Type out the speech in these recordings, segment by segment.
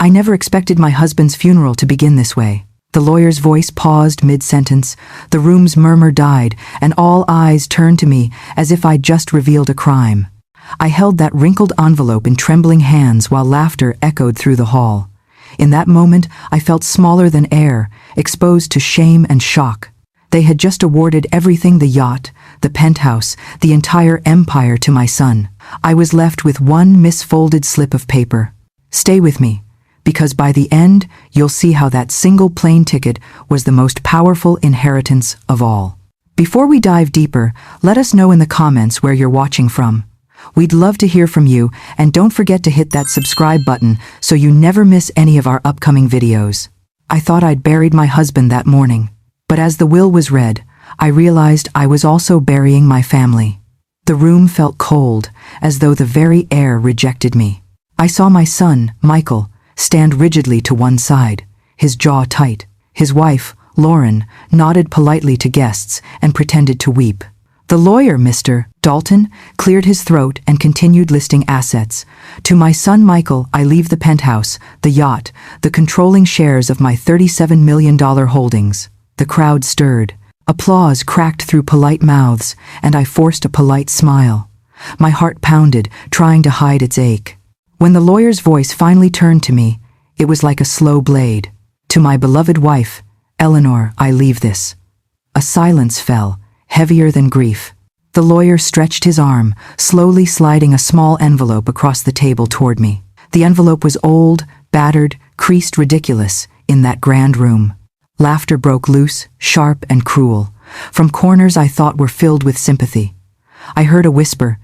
I never expected my husband's funeral to begin this way. The lawyer's voice paused mid-sentence, the room's murmur died, and all eyes turned to me as if I'd just revealed a crime. I held that wrinkled envelope in trembling hands while laughter echoed through the hall. In that moment, I felt smaller than air, exposed to shame and shock. They had just awarded everything, the yacht, the penthouse, the entire empire, to my son. I was left with one misfolded slip of paper. Stay with me, because by the end, you'll see how that single plane ticket was the most powerful inheritance of all. Before we dive deeper, let us know in the comments where you're watching from. We'd love to hear from you, and don't forget to hit that subscribe button so you never miss any of our upcoming videos. I thought I'd buried my husband that morning, but as the will was read, I realized I was also burying my family. The room felt cold, as though the very air rejected me. I saw my son, Michael, stand rigidly to one side, his jaw tight. His wife, Lauren, nodded politely to guests and pretended to weep. The lawyer, Mr. Dalton, cleared his throat and continued listing assets. To my son Michael, I leave the penthouse, the yacht, the controlling shares of my $37 million holdings. The crowd stirred. Applause cracked through polite mouths, and I forced a polite smile. My heart pounded, trying to hide its ache. When the lawyer's voice finally turned to me, it was like a slow blade. To my beloved wife, Eleanor, I leave this. A silence fell, heavier than grief. The lawyer stretched his arm, slowly sliding a small envelope across the table toward me. The envelope was old, battered, creased, ridiculous, in that grand room. Laughter broke loose, sharp and cruel, from corners I thought were filled with sympathy. I heard a whisper,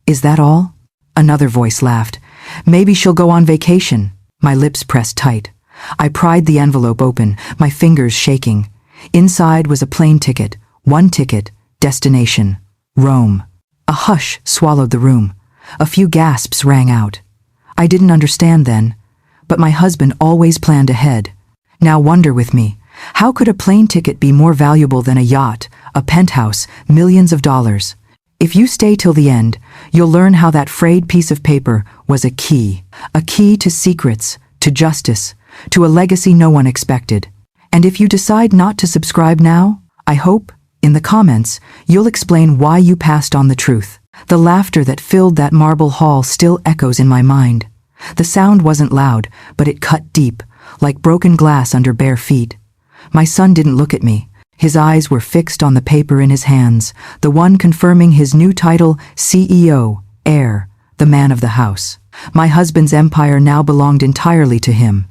"Is that all?" Another voice laughed, "Maybe she'll go on vacation." My lips pressed tight. I pried the envelope open, my fingers shaking. Inside was a plane ticket, one ticket, destination, Rome. A hush swallowed the room. A few gasps rang out. I didn't understand then, but my husband always planned ahead. Now wonder with me, how could a plane ticket be more valuable than a yacht, a penthouse, millions of dollars? If you stay till the end, you'll learn how that frayed piece of paper was a key to secrets, to justice, to a legacy no one expected. And if you decide not to subscribe now, I hope, in the comments, you'll explain why you passed on the truth. The laughter that filled that marble hall still echoes in my mind. The sound wasn't loud, but it cut deep, like broken glass under bare feet. My son didn't look at me. His eyes were fixed on the paper in his hands, the one confirming his new title, CEO, heir, the man of the house. My husband's empire now belonged entirely to him.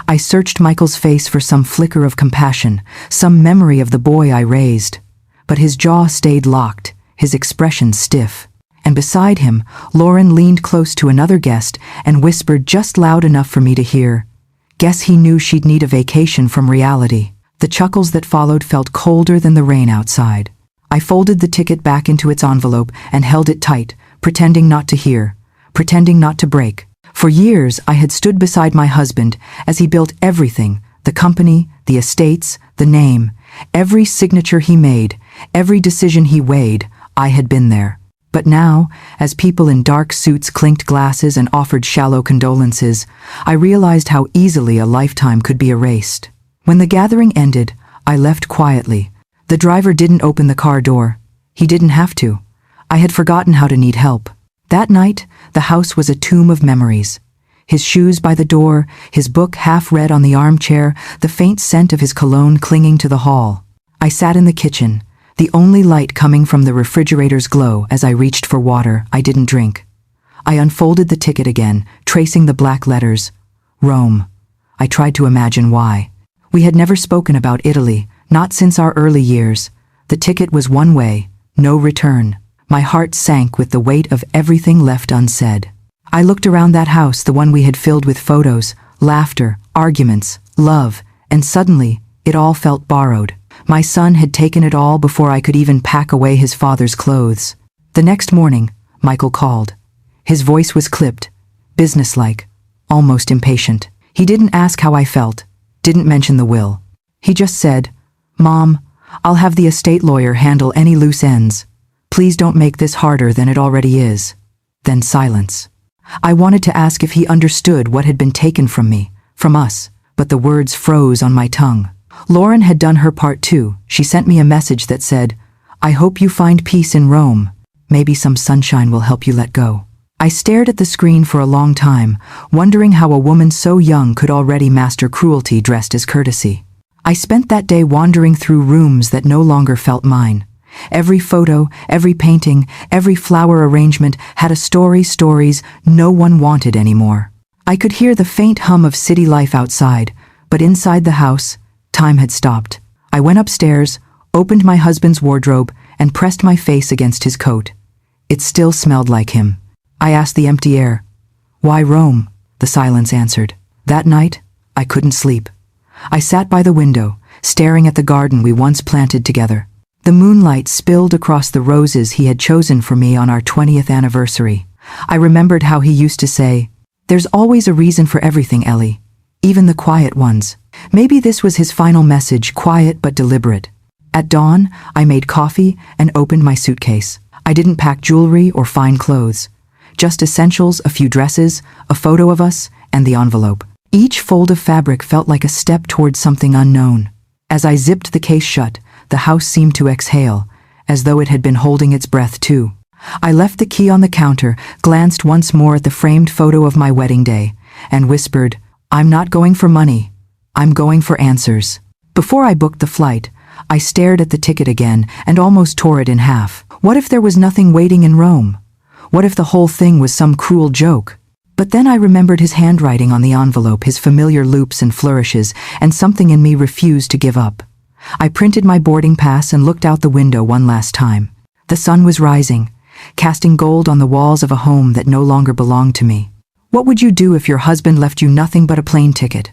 I searched Michael's face for some flicker of compassion, some memory of the boy I raised. But his jaw stayed locked, his expression stiff. And beside him, Lauren leaned close to another guest and whispered just loud enough for me to hear. Guess he knew she'd need a vacation from reality. The chuckles that followed felt colder than the rain outside. I folded the ticket back into its envelope and held it tight, pretending not to hear, pretending not to break. For years, I had stood beside my husband as he built everything, the company, the estates, the name. Every signature he made, every decision he weighed, I had been there. But now, as people in dark suits clinked glasses and offered shallow condolences, I realized how easily a lifetime could be erased. When the gathering ended, I left quietly. The driver didn't open the car door. He didn't have to. I had forgotten how to need help. That night, the house was a tomb of memories. His shoes by the door, his book half read on the armchair, the faint scent of his cologne clinging to the hall. I sat in the kitchen, the only light coming from the refrigerator's glow as I reached for water I didn't drink. I unfolded the ticket again, tracing the black letters. Rome. I tried to imagine why. We had never spoken about Italy, not since our early years. The ticket was one way, no return. My heart sank with the weight of everything left unsaid. I looked around that house, the one we had filled with photos, laughter, arguments, love, and suddenly, it all felt borrowed. My son had taken it all before I could even pack away his father's clothes. The next morning, Michael called. His voice was clipped, businesslike, almost impatient. He didn't ask how I felt, didn't mention the will. He just said, "Mom, I'll have the estate lawyer handle any loose ends. Please don't make this harder than it already is." Then silence. I wanted to ask if he understood what had been taken from me, from us, but the words froze on my tongue. Lauren had done her part too. She sent me a message that said, "I hope you find peace in Rome. Maybe some sunshine will help you let go." I stared at the screen for a long time, wondering how a woman so young could already master cruelty dressed as courtesy. I spent that day wandering through rooms that no longer felt mine. Every photo, every painting, every flower arrangement had a stories no one wanted anymore. I could hear the faint hum of city life outside, but inside the house, time had stopped. I went upstairs, opened my husband's wardrobe, and pressed my face against his coat. It still smelled like him. I asked the empty air, "Why Rome?" The silence answered. That night, I couldn't sleep. I sat by the window, staring at the garden we once planted together. The moonlight spilled across the roses he had chosen for me on our 20th anniversary. I remembered how he used to say, "There's always a reason for everything, Ellie, even the quiet ones." Maybe this was his final message, quiet but deliberate. At dawn, I made coffee and opened my suitcase. I didn't pack jewelry or fine clothes. Just essentials, a few dresses, a photo of us, and the envelope. Each fold of fabric felt like a step towards something unknown. As I zipped the case shut, the house seemed to exhale, as though it had been holding its breath too. I left the key on the counter, glanced once more at the framed photo of my wedding day, and whispered, "I'm not going for money. I'm going for answers." Before I booked the flight, I stared at the ticket again and almost tore it in half. What if there was nothing waiting in Rome? What if the whole thing was some cruel joke? But then I remembered his handwriting on the envelope, his familiar loops and flourishes, and something in me refused to give up. I printed my boarding pass and looked out the window one last time. The sun was rising, casting gold on the walls of a home that no longer belonged to me. What would you do if your husband left you nothing but a plane ticket?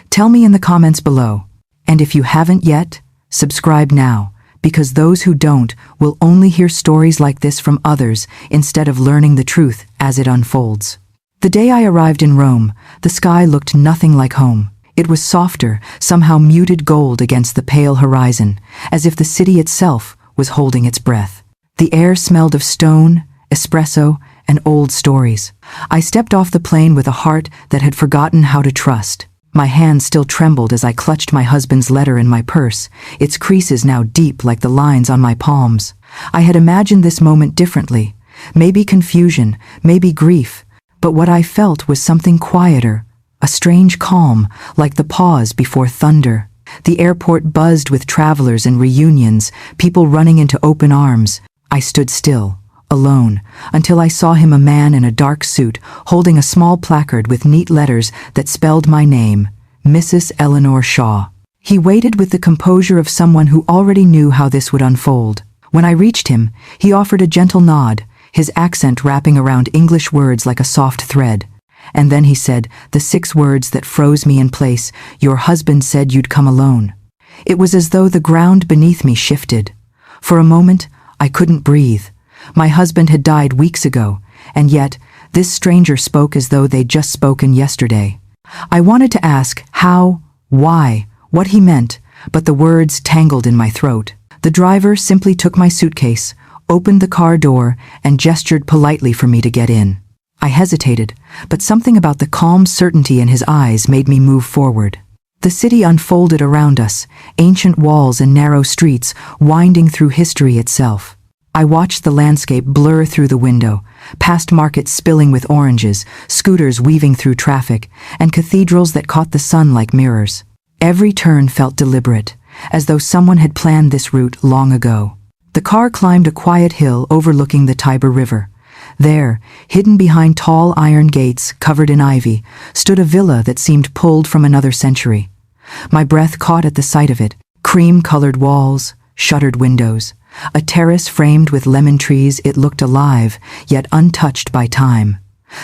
Tell me in the comments below. And if you haven't yet, subscribe now, because those who don't will only hear stories like this from others instead of learning the truth as it unfolds. The day I arrived in Rome, the sky looked nothing like home. It was softer, somehow muted gold against the pale horizon, as if the city itself was holding its breath. The air smelled of stone, espresso, and old stories. I stepped off the plane with a heart that had forgotten how to trust. My hand still trembled as I clutched my husband's letter in my purse, its creases now deep like the lines on my palms. I had imagined this moment differently, maybe confusion, maybe grief, but what I felt was something quieter, a strange calm, like the pause before thunder. The airport buzzed with travelers and reunions, people running into open arms. I stood still, alone, until I saw him, a man in a dark suit, holding a small placard with neat letters that spelled my name, Mrs. Eleanor Shaw. He waited with the composure of someone who already knew how this would unfold. When I reached him, he offered a gentle nod, his accent wrapping around English words like a soft thread. And then he said the 6 words that froze me in place, "Your husband said you'd come alone." It was as though the ground beneath me shifted. For a moment, I couldn't breathe. My husband had died weeks ago, and yet this stranger spoke as though they'd just spoken yesterday. I wanted to ask how, why, what he meant, but the words tangled in my throat. The driver simply took my suitcase, opened the car door, and gestured politely for me to get in. I hesitated, but something about the calm certainty in his eyes made me move forward. The city unfolded around us, ancient walls and narrow streets winding through history itself. I watched the landscape blur through the window, past markets spilling with oranges, scooters weaving through traffic, and cathedrals that caught the sun like mirrors. Every turn felt deliberate, as though someone had planned this route long ago. The car climbed a quiet hill overlooking the Tiber River. There, hidden behind tall iron gates covered in ivy, stood a villa that seemed pulled from another century. My breath caught at the sight of it. Cream-colored walls, shuttered windows, a terrace framed with lemon trees. It looked alive, yet untouched by time.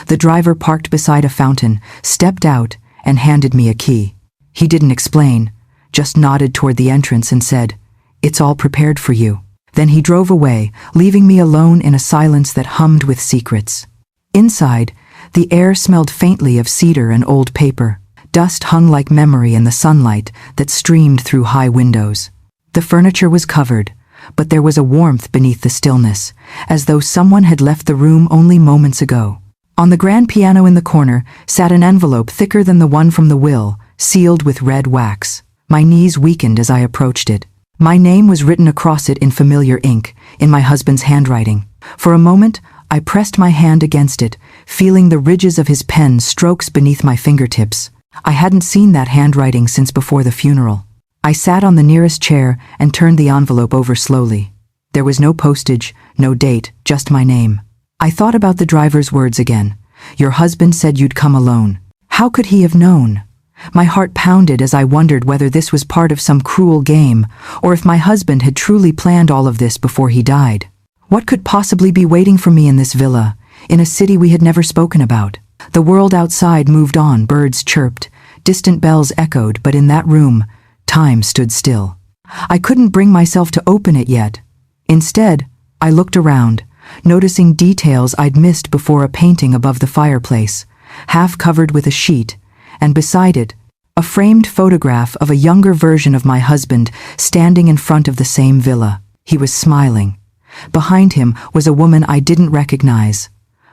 The driver parked beside a fountain, stepped out, and handed me a key. He didn't explain, just nodded toward the entrance and said, "It's all prepared for you." Then he drove away, leaving me alone in a silence that hummed with secrets. Inside, the air smelled faintly of cedar and old paper. Dust hung like memory in the sunlight that streamed through high windows. The furniture was covered, but there was a warmth beneath the stillness, as though someone had left the room only moments ago. On the grand piano in the corner sat an envelope thicker than the one from the will, sealed with red wax. My knees weakened as I approached it. My name was written across it in familiar ink, in my husband's handwriting. For a moment, I pressed my hand against it, feeling the ridges of his pen strokes beneath my fingertips. I hadn't seen that handwriting since before the funeral. I sat on the nearest chair and turned the envelope over slowly. There was no postage, no date, just my name. I thought about the driver's words again. Your husband said you'd come alone. How could he have known? My heart pounded as I wondered whether this was part of some cruel game, or if my husband had truly planned all of this before he died. What could possibly be waiting for me in this villa, in a city we had never spoken about? The world outside moved on, birds chirped, distant bells echoed, but in that room, time stood still. I couldn't bring myself to open it yet. Instead, I looked around, noticing details I'd missed before: a painting above the fireplace, half covered with a sheet, and beside it, a framed photograph of a younger version of my husband standing in front of the same villa. He was smiling. Behind him was a woman I didn't recognize.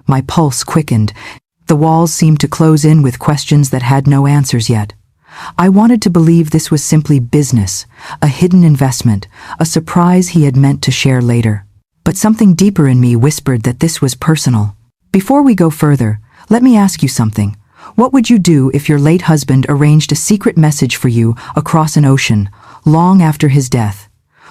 My pulse quickened. The walls seemed to close in with questions that had no answers yet. I wanted to believe this was simply business, a hidden investment, a surprise he had meant to share later. But something deeper in me whispered that this was personal. Before we go further, let me ask you something. What would you do if your late husband arranged a secret message for you across an ocean, long after his death?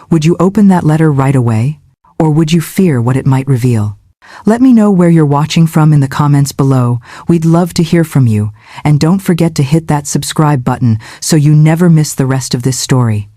Would you open that letter right away? Or would you fear what it might reveal? Let me know where you're watching from in the comments below. We'd love to hear from you. And don't forget to hit that subscribe button so you never miss the rest of this story.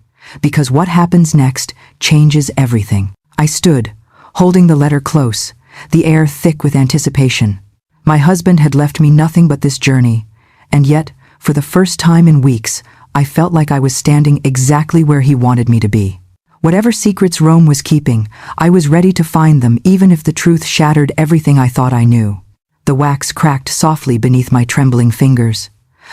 Because what happens next changes everything. I stood, holding the letter close, the air thick with anticipation. My husband had left me nothing but this journey, and yet, for the first time in weeks, I felt like I was standing exactly where he wanted me to be. Whatever secrets Rome was keeping, I was ready to find them, even if the truth shattered everything I thought I knew. The wax cracked softly beneath my trembling fingers.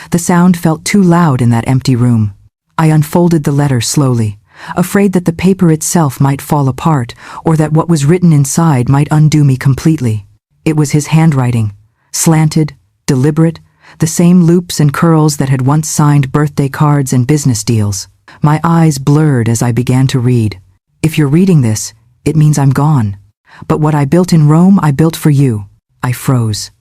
The sound felt too loud in that empty room. I unfolded the letter slowly, afraid that the paper itself might fall apart, or that what was written inside might undo me completely. It was his handwriting. Slanted, deliberate, the same loops and curls that had once signed birthday cards and business deals. My eyes blurred as I began to read. If you're reading this, it means I'm gone. But what I built in Rome, I built for you. I froze.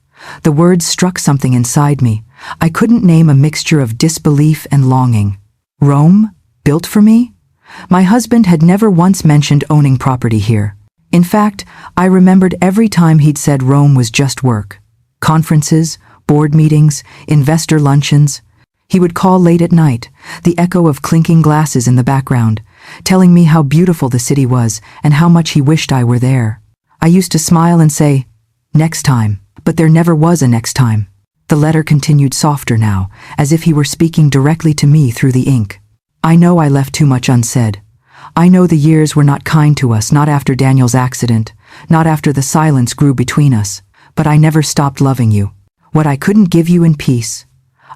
The words struck something inside me. I couldn't name a mixture of disbelief and longing. Rome? Built for me? My husband had never once mentioned owning property here. In fact, I remembered every time he'd said Rome was just work. Conferences, board meetings, investor luncheons. He would call late at night, the echo of clinking glasses in the background, telling me how beautiful the city was and how much he wished I were there. I used to smile and say, "Next time," but there never was a next time. The letter continued softer now, as if he were speaking directly to me through the ink. I know I left too much unsaid. I know the years were not kind to us, not after Daniel's accident, not after the silence grew between us. But I never stopped loving you. What I couldn't give you in peace,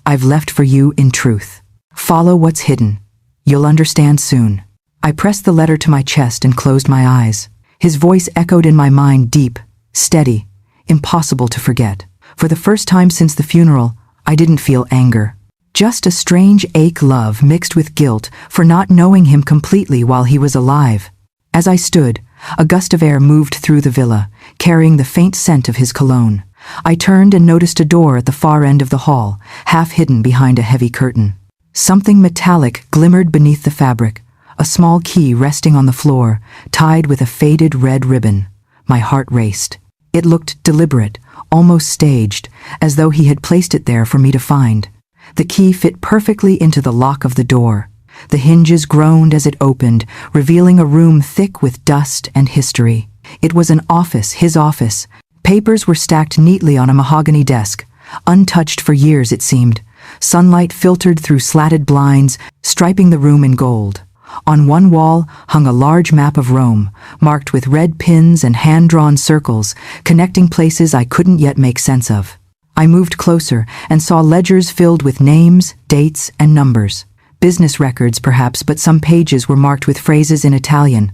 I've left for you in truth. Follow what's hidden. You'll understand soon. I pressed the letter to my chest and closed my eyes. His voice echoed in my mind, deep, steady, impossible to forget. For the first time since the funeral, I didn't feel anger. Just a strange love mixed with guilt for not knowing him completely while he was alive. As I stood, a gust of air moved through the villa, carrying the faint scent of his cologne. I turned and noticed a door at the far end of the hall, half hidden behind a heavy curtain. Something metallic glimmered beneath the fabric, a small key resting on the floor, tied with a faded red ribbon. My heart raced. It looked deliberate, almost staged, as though he had placed it there for me to find. The key fit perfectly into the lock of the door. The hinges groaned as it opened, revealing a room thick with dust and history. It was an office, his office. Papers were stacked neatly on a mahogany desk, untouched for years it seemed. Sunlight filtered through slatted blinds, striping the room in gold. On one wall hung a large map of Rome, marked with red pins and hand-drawn circles, connecting places I couldn't yet make sense of. I moved closer and saw ledgers filled with names, dates, and numbers. Business records, perhaps, but some pages were marked with phrases in Italian.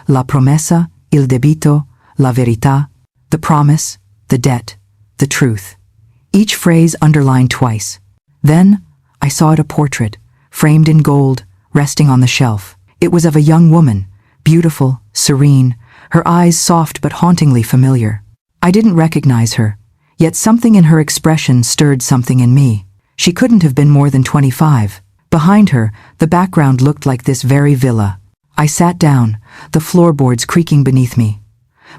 La promessa, il debito, la verità. The promise, the debt, the truth. Each phrase underlined twice. Then, I saw it, a portrait, framed in gold, resting on the shelf. It was of a young woman, beautiful, serene, her eyes soft but hauntingly familiar. I didn't recognize her, yet something in her expression stirred something in me. She couldn't have been more than 25. Behind her, the background looked like this very villa. I sat down, the floorboards creaking beneath me.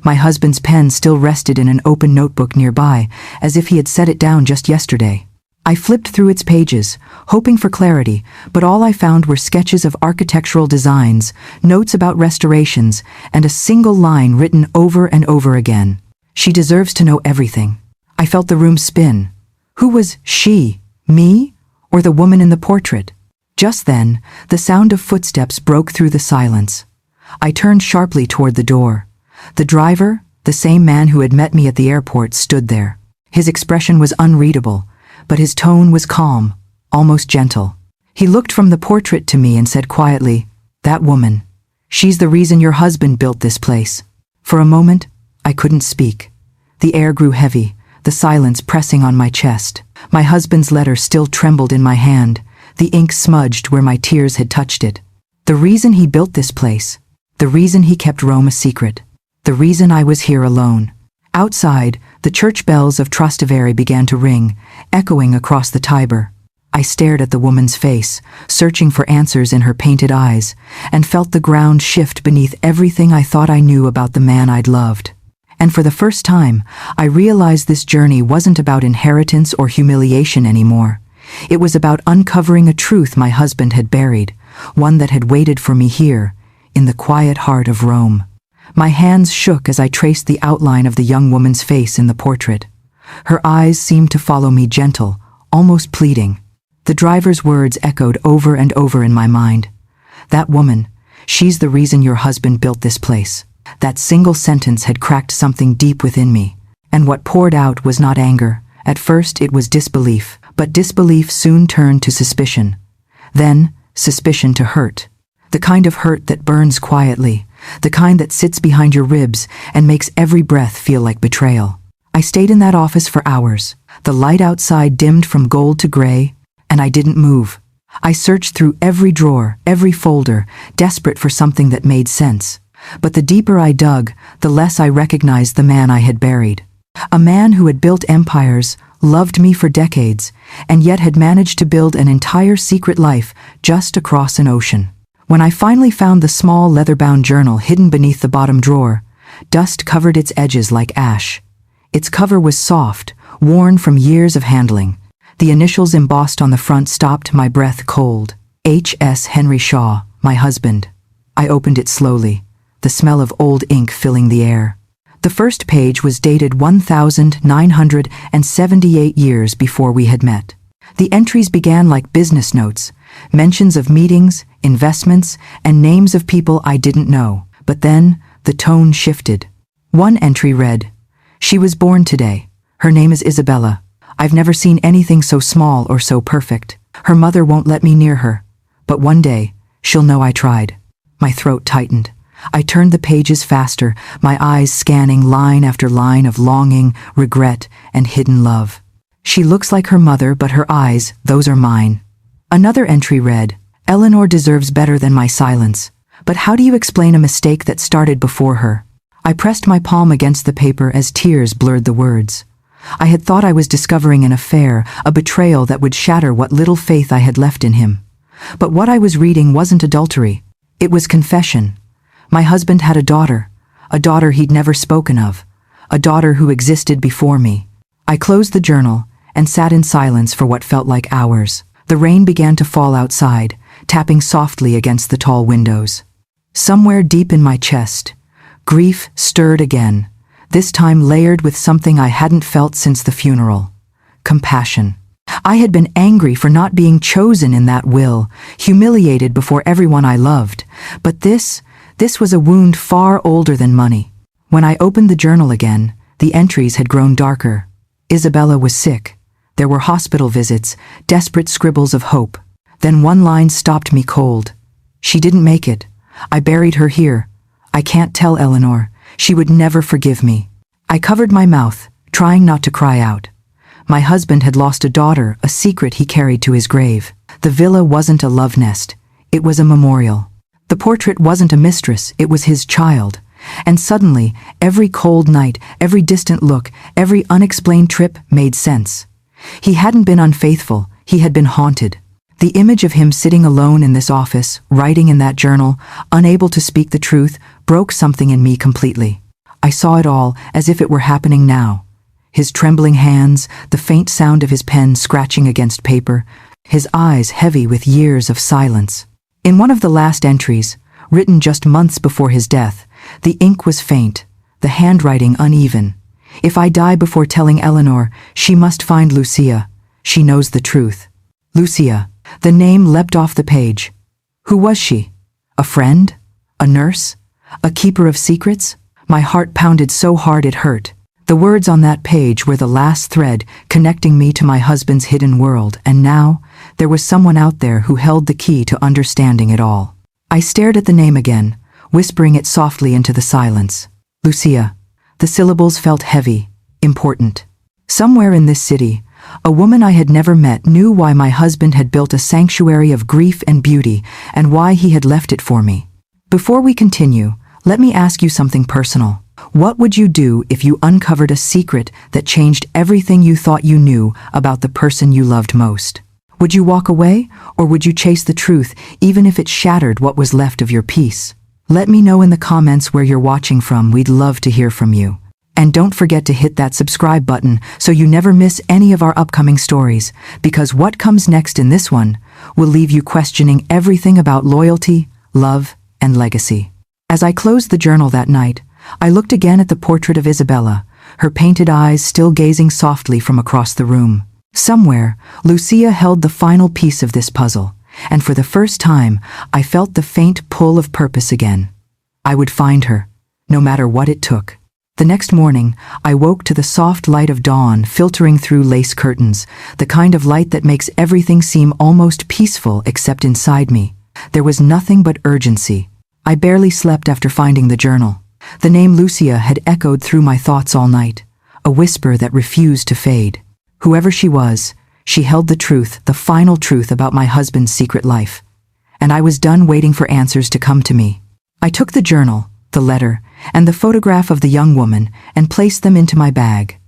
My husband's pen still rested in an open notebook nearby, as if he had set it down just yesterday. I flipped through its pages, hoping for clarity, but all I found were sketches of architectural designs, notes about restorations, and a single line written over and over again. She deserves to know everything. I felt the room spin. Who was she? Me? Or the woman in the portrait? Just then, the sound of footsteps broke through the silence. I turned sharply toward the door. The driver, the same man who had met me at the airport, stood there. His expression was unreadable, but his tone was calm, almost gentle. He looked from the portrait to me and said quietly, "That woman. She's the reason your husband built this place." For a moment, I couldn't speak. The air grew heavy, the silence pressing on my chest. My husband's letter still trembled in my hand, the ink smudged where my tears had touched it. The reason he built this place, the reason he kept Rome a secret, the reason I was here alone. Outside, the church bells of Trastevere began to ring, echoing across the Tiber. I stared at the woman's face, searching for answers in her painted eyes, and felt the ground shift beneath everything I thought I knew about the man I'd loved. And for the first time, I realized this journey wasn't about inheritance or humiliation anymore. It was about uncovering a truth my husband had buried, one that had waited for me here, in the quiet heart of Rome. My hands shook as I traced the outline of the young woman's face in the portrait. Her eyes seemed to follow me, gentle, almost pleading. The driver's words echoed over and over in my mind. "That woman, she's the reason your husband built this place." That single sentence had cracked something deep within me, and what poured out was not anger. At first it was disbelief, but disbelief soon turned to suspicion. Then, suspicion to hurt. The kind of hurt that burns quietly, the kind that sits behind your ribs and makes every breath feel like betrayal. I stayed in that office for hours. The light outside dimmed from gold to gray, and I didn't move. I searched through every drawer, every folder, desperate for something that made sense. But the deeper I dug, the less I recognized the man I had buried. A man who had built empires, loved me for decades, and yet had managed to build an entire secret life just across an ocean. When I finally found the small leather-bound journal hidden beneath the bottom drawer, dust covered its edges like ash. Its cover was soft, worn from years of handling. The initials embossed on the front stopped my breath cold. H.S. Henry Shaw, my husband. I opened it slowly, the smell of old ink filling the air. The first page was dated 1978 years before we had met. The entries began like business notes, mentions of meetings, investments, and names of people I didn't know. But then, the tone shifted. One entry read, "She was born today. Her name is Isabella. I've never seen anything so small or so perfect. Her mother won't let me near her. But one day, she'll know I tried." My throat tightened. I turned the pages faster, my eyes scanning line after line of longing, regret, and hidden love. "She looks like her mother, but her eyes, those are mine." Another entry read, "Eleanor deserves better than my silence. But how do you explain a mistake that started before her?" I pressed my palm against the paper as tears blurred the words. I had thought I was discovering an affair, a betrayal that would shatter what little faith I had left in him. But what I was reading wasn't adultery. It was confession. My husband had a daughter he'd never spoken of, a daughter who existed before me. I closed the journal and sat in silence for what felt like hours. The rain began to fall outside, tapping softly against the tall windows. Somewhere deep in my chest, grief stirred again, this time layered with something I hadn't felt since the funeral: compassion. I had been angry for not being chosen in that will, humiliated before everyone I loved, but this was a wound far older than money. When I opened the journal again, the entries had grown darker. Isabella was sick. There were hospital visits, desperate scribbles of hope. Then one line stopped me cold. "She didn't make it. I buried her here. I can't tell Eleanor. She would never forgive me." I covered my mouth, trying not to cry out. My husband had lost a daughter, a secret he carried to his grave. The villa wasn't a love nest, it was a memorial. The portrait wasn't a mistress, it was his child. And suddenly, every cold night, every distant look, every unexplained trip made sense. He hadn't been unfaithful, he had been haunted. The image of him sitting alone in this office, writing in that journal, unable to speak the truth, broke something in me completely. I saw it all as if it were happening now. His trembling hands, the faint sound of his pen scratching against paper, his eyes heavy with years of silence. In one of the last entries, written just months before his death, the ink was faint, the handwriting uneven. If I die before telling Eleanor, she must find Lucia. She knows the truth. Lucia. The name leapt off the page. Who was she? A friend? A nurse? A keeper of secrets? My heart pounded so hard it hurt. The words on that page were the last thread connecting me to my husband's hidden world, and now there was someone out there who held the key to understanding it all. I stared at the name again, whispering it softly into the silence. Lucia. The syllables felt heavy, important. Somewhere in this city, a woman I had never met knew why my husband had built a sanctuary of grief and beauty, and why he had left it for me. Before we continue, let me ask you something personal. What would you do if you uncovered a secret that changed everything you thought you knew about the person you loved most? Would you walk away, or would you chase the truth, even if it shattered what was left of your peace? Let me know in the comments where you're watching from. We'd love to hear from you. And don't forget to hit that subscribe button so you never miss any of our upcoming stories, because what comes next in this one will leave you questioning everything about loyalty, love, and legacy. As I closed the journal that night, I looked again at the portrait of Isabella, her painted eyes still gazing softly from across the room. Somewhere, Lucia held the final piece of this puzzle, and for the first time, I felt the faint pull of purpose again. I would find her, no matter what it took. The next morning, I woke to the soft light of dawn filtering through lace curtains, the kind of light that makes everything seem almost peaceful except inside me. There was nothing but urgency. I barely slept after finding the journal. The name Lucia had echoed through my thoughts all night, a whisper that refused to fade. Whoever she was, she held the truth, the final truth about my husband's secret life. And I was done waiting for answers to come to me. I took the journal, the letter, and the photograph of the young woman and placed them into my bag.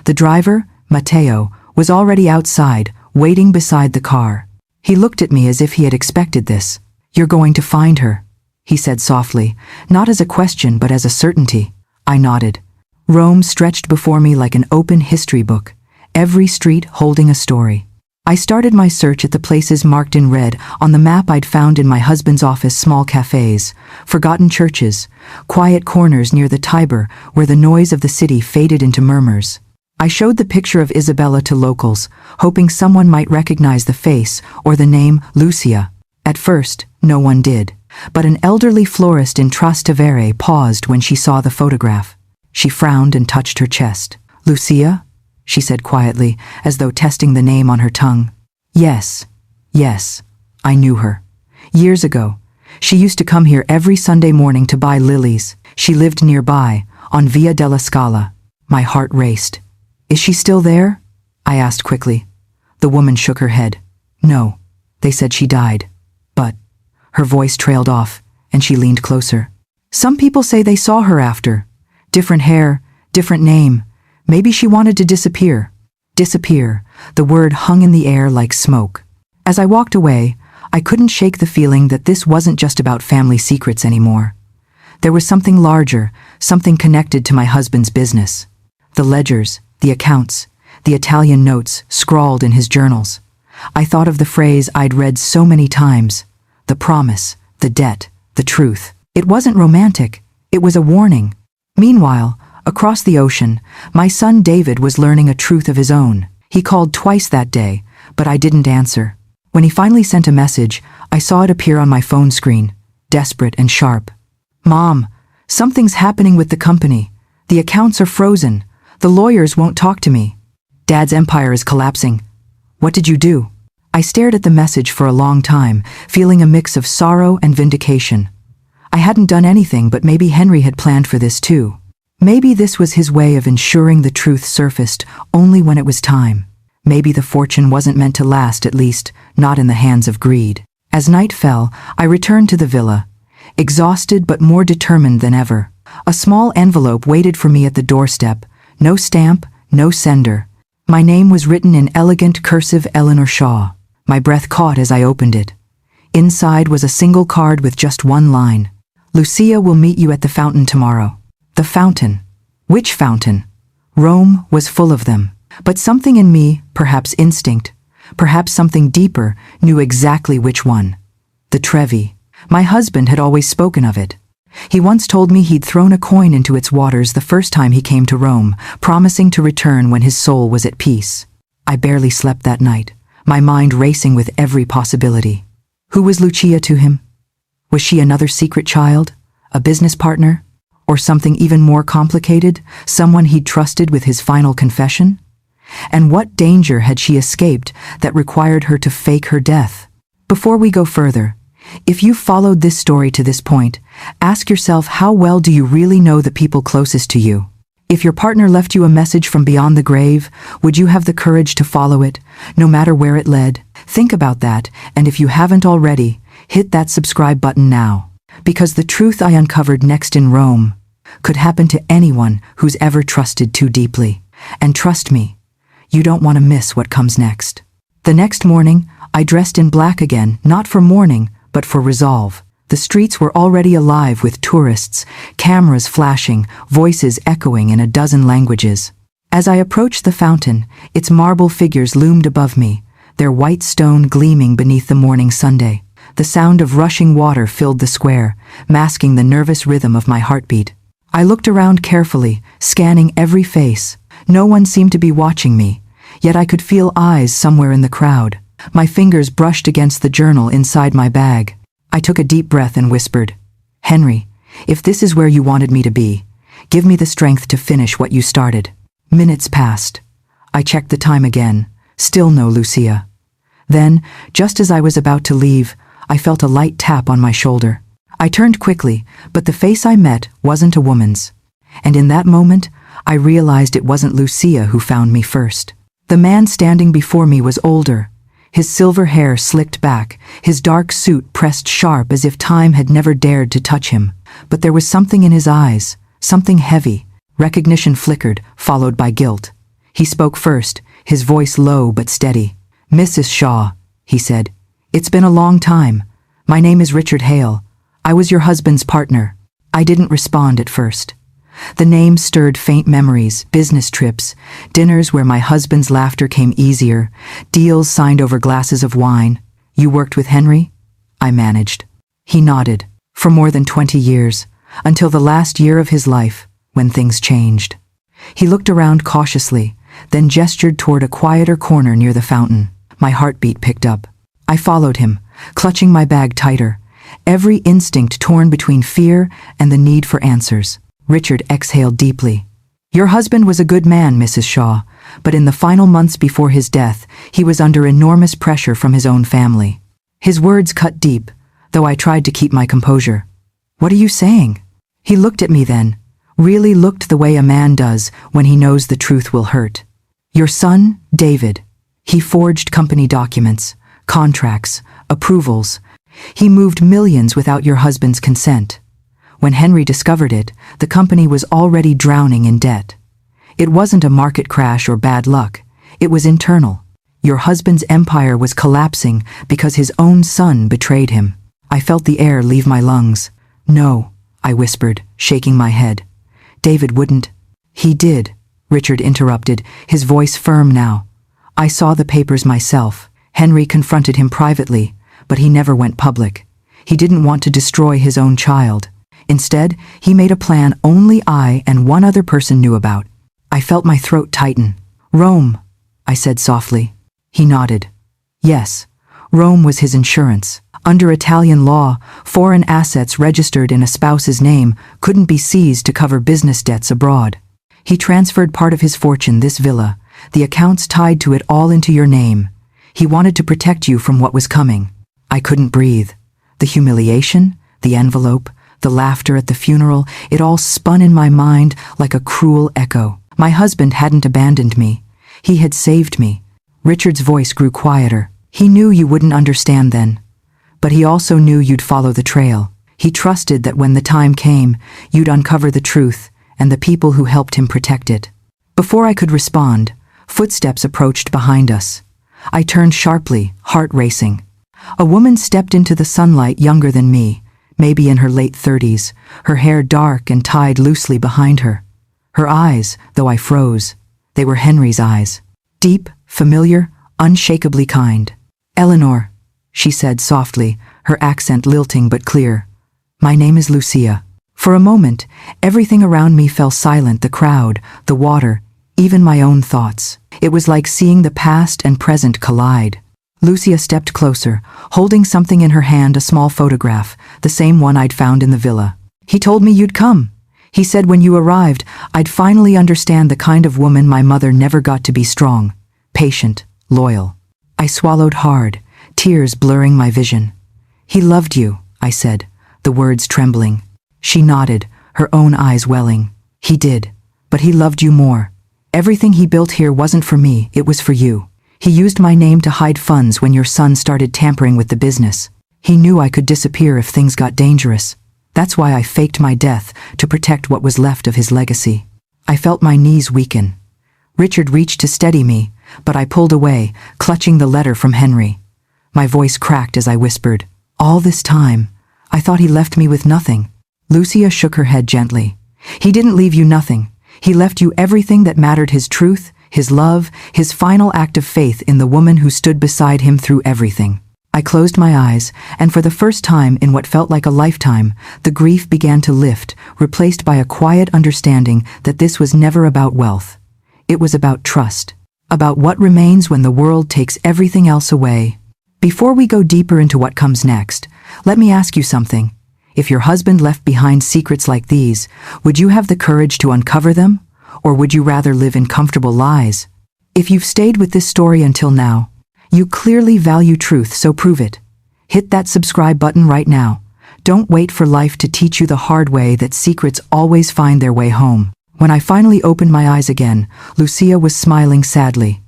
The driver, Matteo, was already outside, waiting beside the car. He looked at me as if he had expected this. "You're going to find her," he said softly, not as a question but as a certainty. I nodded. Rome stretched before me like an open history book, every street holding a story. I started my search at the places marked in red on the map I'd found in my husband's office: small cafes, forgotten churches, quiet corners near the Tiber where the noise of the city faded into murmurs. I showed the picture of Isabella to locals, hoping someone might recognize the face or the name Lucia. At first, no one did, but an elderly florist in Trastevere paused when she saw the photograph. She frowned and touched her chest. "Lucia?" she said quietly, as though testing the name on her tongue. Yes, I knew her. Years ago, she used to come here every Sunday morning to buy lilies. She lived nearby, on Via della Scala. My heart raced. "Is she still there?" I asked quickly. The woman shook her head. "No, they said she died. But..." Her voice trailed off, and she leaned closer. "Some people say they saw her after. Different hair, different name. Maybe she wanted to disappear." Disappear. The word hung in the air like smoke. As I walked away, I couldn't shake the feeling that this wasn't just about family secrets anymore. There was something larger, something connected to my husband's business. The ledgers, the accounts, the Italian notes scrawled in his journals. I thought of the phrase I'd read so many times: the promise, the debt, the truth. It wasn't romantic. It was a warning. Meanwhile, across the ocean, my son David was learning a truth of his own. He called twice that day, but I didn't answer. When he finally sent a message, I saw it appear on my phone screen, desperate and sharp. "Mom, something's happening with the company. The accounts are frozen. The lawyers won't talk to me. Dad's empire is collapsing. What did you do?" I stared at the message for a long time, feeling a mix of sorrow and vindication. I hadn't done anything, but maybe Henry had planned for this too. Maybe this was his way of ensuring the truth surfaced only when it was time. Maybe the fortune wasn't meant to last, at least not in the hands of greed. As night fell, I returned to the villa, exhausted but more determined than ever. A small envelope waited for me at the doorstep. No stamp, no sender. My name was written in elegant cursive Eleanor Shaw. My breath caught as I opened it. Inside was a single card with just one line. Lucia will meet you at the fountain tomorrow. The fountain. Which fountain? Rome was full of them. But something in me, perhaps instinct, perhaps something deeper, knew exactly which one. The Trevi. My husband had always spoken of it. He once told me he'd thrown a coin into its waters the first time he came to Rome, promising to return when his soul was at peace. I barely slept that night, my mind racing with every possibility. Who was Lucia to him? Was she another secret child? A business partner? Or something even more complicated? Someone he'd trusted with his final confession? And what danger had she escaped that required her to fake her death? Before we go further, if you followed this story to this point, ask yourself, how well do you really know the people closest to you? If your partner left you a message from beyond the grave, would you have the courage to follow it, no matter where it led? Think about that, and if you haven't already, hit that subscribe button now. Because the truth I uncovered next in Rome could happen to anyone who's ever trusted too deeply. And trust me, you don't want to miss what comes next. The next morning, I dressed in black again, not for mourning, but for resolve. The streets were already alive with tourists, cameras flashing, voices echoing in a dozen languages. As I approached the fountain, its marble figures loomed above me, their white stone gleaming beneath the morning sunday. The sound of rushing water filled the square, masking the nervous rhythm of my heartbeat. I looked around carefully, scanning every face. No one seemed to be watching me, yet I could feel eyes somewhere in the crowd. My fingers brushed against the journal inside my bag. I took a deep breath and whispered, "Henry, if this is where you wanted me to be, give me the strength to finish what you started." Minutes passed. I checked the time again. Still no Lucia. Then, just as I was about to leave, I felt a light tap on my shoulder. I turned quickly, but the face I met wasn't a woman's. And in that moment, I realized it wasn't Lucia who found me first. The man standing before me was older, his silver hair slicked back, his dark suit pressed sharp as if time had never dared to touch him. But there was something in his eyes, something heavy. Recognition flickered, followed by guilt. He spoke first, his voice low but steady. "Mrs. Shaw," he said, "it's been a long time. My name is Richard Hale. I was your husband's partner." I didn't respond at first. The name stirred faint memories, business trips, dinners where my husband's laughter came easier, deals signed over glasses of wine. "You worked with Henry?" I managed. He nodded. "For more than 20 years, until the last year of his life, when things changed." He looked around cautiously, then gestured toward a quieter corner near the fountain. My heartbeat picked up. I followed him, clutching my bag tighter, every instinct torn between fear and the need for answers. Richard exhaled deeply. "Your husband was a good man, Mrs. Shaw, but in the final months before his death, he was under enormous pressure from his own family." His words cut deep, though I tried to keep my composure. "What are you saying?" He looked at me then, really looked the way a man does when he knows the truth will hurt. "Your son, David, he forged company documents, contracts, approvals. He moved millions without your husband's consent. When Henry discovered it, the company was already drowning in debt. It wasn't a market crash or bad luck. It was internal. Your husband's empire was collapsing because his own son betrayed him." I felt the air leave my lungs. "No," I whispered, shaking my head. "David wouldn't." "He did," Richard interrupted, his voice firm now. "I saw the papers myself. Henry confronted him privately, but he never went public. He didn't want to destroy his own child. Instead, he made a plan only I and one other person knew about." I felt my throat tighten. "Rome," I said softly. He nodded. Yes, Rome was his insurance. Under Italian law, foreign assets registered in a spouse's name couldn't be seized to cover business debts abroad. He transferred part of his fortune, this villa, the accounts tied to it, all into your name. He wanted to protect you from what was coming. I couldn't breathe. The humiliation, the envelope, the laughter at the funeral, it all spun in my mind like a cruel echo. My husband hadn't abandoned me. He had saved me. Richard's voice grew quieter. He knew you wouldn't understand then. But he also knew you'd follow the trail. He trusted that when the time came, you'd uncover the truth and the people who helped him protect it. Before I could respond, footsteps approached behind us. I turned sharply, heart racing. A woman stepped into the sunlight younger than me, maybe in her late 30s, her hair dark and tied loosely behind her. Her eyes, though I froze, they were Henry's eyes. Deep, familiar, unshakably kind. "Eleanor," she said softly, her accent lilting but clear. "My name is Lucia." For a moment, everything around me fell silent, the crowd, the water, even my own thoughts. It was like seeing the past and present collide. Lucia stepped closer, holding something in her hand, a small photograph, the same one I'd found in the villa. "He told me you'd come. He said when you arrived, I'd finally understand the kind of woman my mother never got to be: strong, patient, loyal." I swallowed hard, tears blurring my vision. "He loved you," I said, the words trembling. She nodded, her own eyes welling. "He did, but he loved you more. Everything he built here wasn't for me, it was for you. He used my name to hide funds when your son started tampering with the business. He knew I could disappear if things got dangerous. That's why I faked my death, to protect what was left of his legacy." I felt my knees weaken. Richard reached to steady me, but I pulled away, clutching the letter from Henry. My voice cracked as I whispered, "All this time, I thought he left me with nothing." Lucia shook her head gently. "He didn't leave you nothing. He left you everything that mattered: his truth, his love, his final act of faith in the woman who stood beside him through everything." I closed my eyes, and for the first time in what felt like a lifetime, the grief began to lift, replaced by a quiet understanding that this was never about wealth. It was about trust, about what remains when the world takes everything else away. Before we go deeper into what comes next, let me ask you something. If your husband left behind secrets like these, would you have the courage to uncover them? Or would you rather live in comfortable lies? If you've stayed with this story until now, you clearly value truth, so prove it. Hit that subscribe button right now. Don't wait for life to teach you the hard way that secrets always find their way home. When I finally opened my eyes again, Lucia was smiling sadly.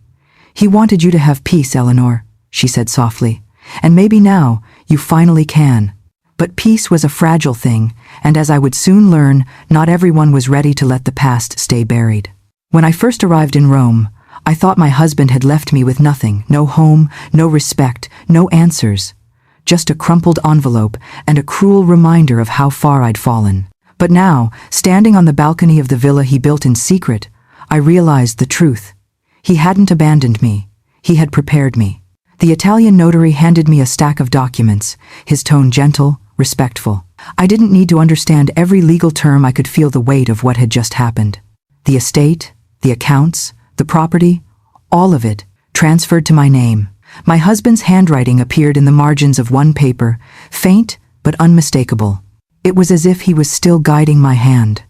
"He wanted you to have peace, Eleanor," she said softly. "And maybe now, you finally can." But peace was a fragile thing, and as I would soon learn, not everyone was ready to let the past stay buried. When I first arrived in Rome, I thought my husband had left me with nothing: no home, no respect, no answers. Just a crumpled envelope and a cruel reminder of how far I'd fallen. But now, standing on the balcony of the villa he built in secret, I realized the truth. He hadn't abandoned me. He had prepared me. The Italian notary handed me a stack of documents, his tone gentle, respectful. I didn't need to understand every legal term. I could feel the weight of what had just happened. The estate, the accounts, the property, all of it, transferred to my name. My husband's handwriting appeared in the margins of one paper, faint but unmistakable. It was as if he was still guiding my hand.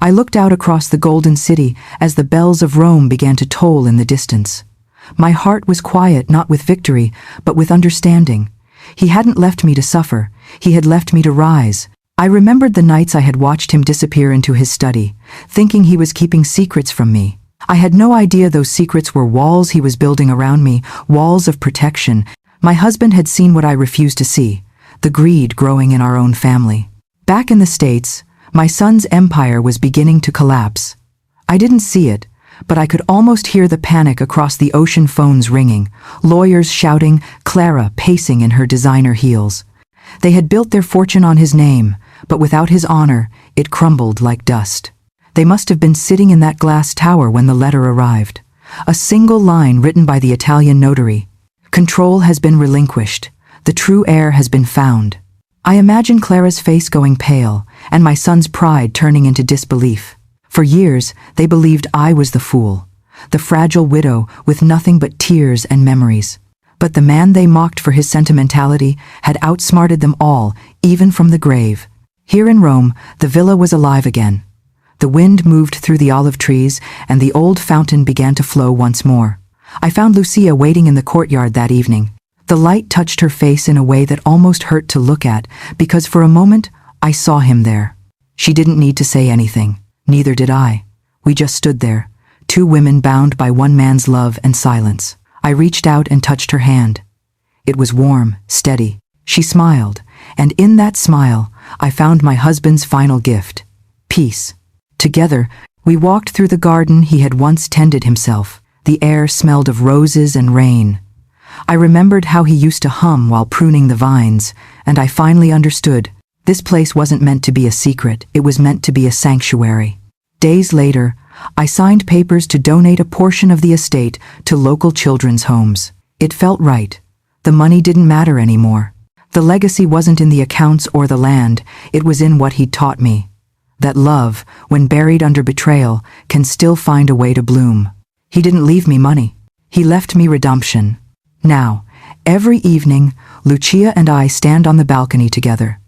I looked out across the golden city as the bells of Rome began to toll in the distance. My heart was quiet, not with victory, but with understanding. He hadn't left me to suffer. He had left me to rise. I remembered the nights I had watched him disappear into his study, thinking he was keeping secrets from me. I had no idea those secrets were walls he was building around me, walls of protection. My husband had seen what I refused to see, the greed growing in our own family. Back in the States, my son's empire was beginning to collapse. I didn't see it, but I could almost hear the panic across the ocean, phones ringing, lawyers shouting, Clara pacing in her designer heels. They had built their fortune on his name, but without his honor, it crumbled like dust. They must have been sitting in that glass tower when the letter arrived. A single line written by the Italian notary. "Control has been relinquished. The true heir has been found." I imagine Clara's face going pale, and my son's pride turning into disbelief. For years, they believed I was the fool, the fragile widow with nothing but tears and memories. But the man they mocked for his sentimentality had outsmarted them all, even from the grave. Here in Rome, the villa was alive again. The wind moved through the olive trees, and the old fountain began to flow once more. I found Lucia waiting in the courtyard that evening. The light touched her face in a way that almost hurt to look at, because for a moment, I saw him there. She didn't need to say anything. Neither did I. We just stood there, two women bound by one man's love and silence. I reached out and touched her hand. It was warm, steady. She smiled, and in that smile, I found my husband's final gift: peace. Together, we walked through the garden he had once tended himself. The air smelled of roses and rain. I remembered how he used to hum while pruning the vines, and I finally understood. This place wasn't meant to be a secret, it was meant to be a sanctuary. Days later, I signed papers to donate a portion of the estate to local children's homes. It felt right. The money didn't matter anymore. The legacy wasn't in the accounts or the land, it was in what he'd taught me. That love, when buried under betrayal, can still find a way to bloom. He didn't leave me money. He left me redemption. Now, every evening, Lucia and I stand on the balcony together.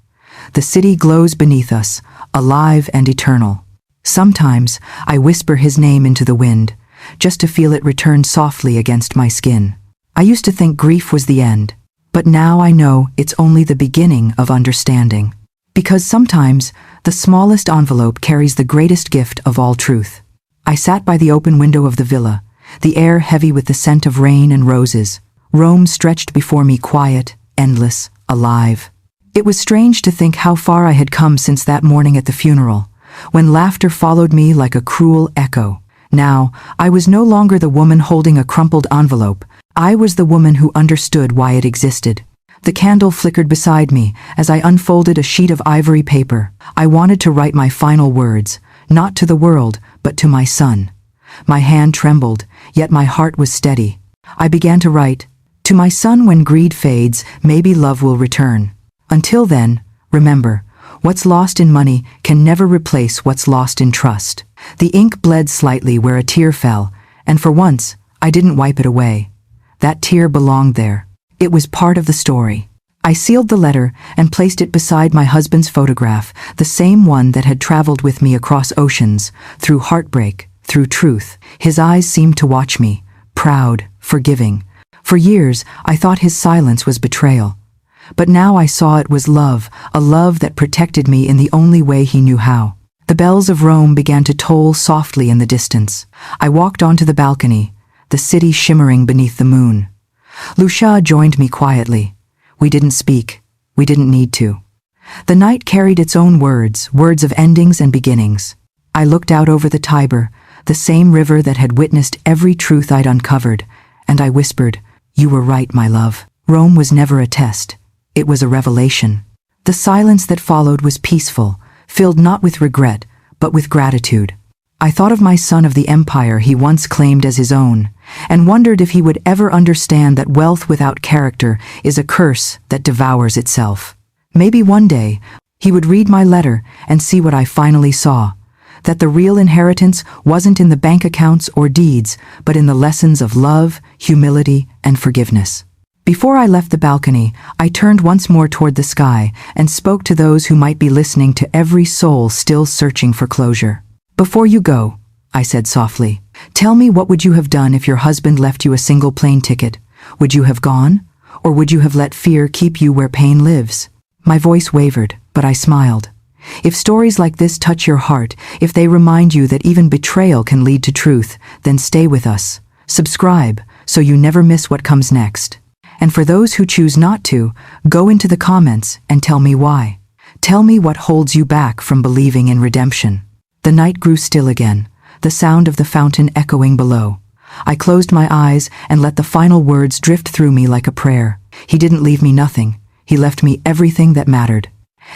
The city glows beneath us, alive and eternal. Sometimes, I whisper his name into the wind, just to feel it return softly against my skin. I used to think grief was the end, but now I know it's only the beginning of understanding. Because sometimes, the smallest envelope carries the greatest gift of all truth. I sat by the open window of the villa, the air heavy with the scent of rain and roses. Rome stretched before me, quiet, endless, alive. It was strange to think how far I had come since that morning at the funeral, when laughter followed me like a cruel echo. Now, I was no longer the woman holding a crumpled envelope. I was the woman who understood why it existed. The candle flickered beside me as I unfolded a sheet of ivory paper. I wanted to write my final words, not to the world, but to my son. My hand trembled, yet my heart was steady. I began to write, "To my son, when greed fades, maybe love will return. Until then, remember, what's lost in money can never replace what's lost in trust." The ink bled slightly where a tear fell, and for once, I didn't wipe it away. That tear belonged there. It was part of the story. I sealed the letter and placed it beside my husband's photograph, the same one that had traveled with me across oceans, through heartbreak, through truth. His eyes seemed to watch me, proud, forgiving. For years, I thought his silence was betrayal. But now I saw it was love, a love that protected me in the only way he knew how. The bells of Rome began to toll softly in the distance. I walked onto the balcony, the city shimmering beneath the moon. Lucia joined me quietly. We didn't speak. We didn't need to. The night carried its own words, words of endings and beginnings. I looked out over the Tiber, the same river that had witnessed every truth I'd uncovered, and I whispered, "You were right, my love. Rome was never a test. It was a revelation." The silence that followed was peaceful, filled not with regret, but with gratitude. I thought of my son, of the empire he once claimed as his own, and wondered if he would ever understand that wealth without character is a curse that devours itself. Maybe one day, he would read my letter and see what I finally saw, that the real inheritance wasn't in the bank accounts or deeds, but in the lessons of love, humility, and forgiveness. Before I left the balcony, I turned once more toward the sky and spoke to those who might be listening, to every soul still searching for closure. "Before you go," I said softly, "tell me, what would you have done if your husband left you a single plane ticket? Would you have gone? Or would you have let fear keep you where pain lives?" My voice wavered, but I smiled. If stories like this touch your heart, if they remind you that even betrayal can lead to truth, then stay with us. Subscribe, so you never miss what comes next. And for those who choose not to, go into the comments and tell me why. Tell me what holds you back from believing in redemption. The night grew still again, the sound of the fountain echoing below. I closed my eyes and let the final words drift through me like a prayer. He didn't leave me nothing. He left me everything that mattered.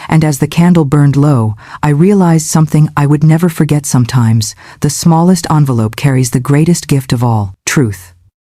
And as the candle burned low, I realized something I would never forget sometimes. The smallest envelope carries the greatest gift of all: truth.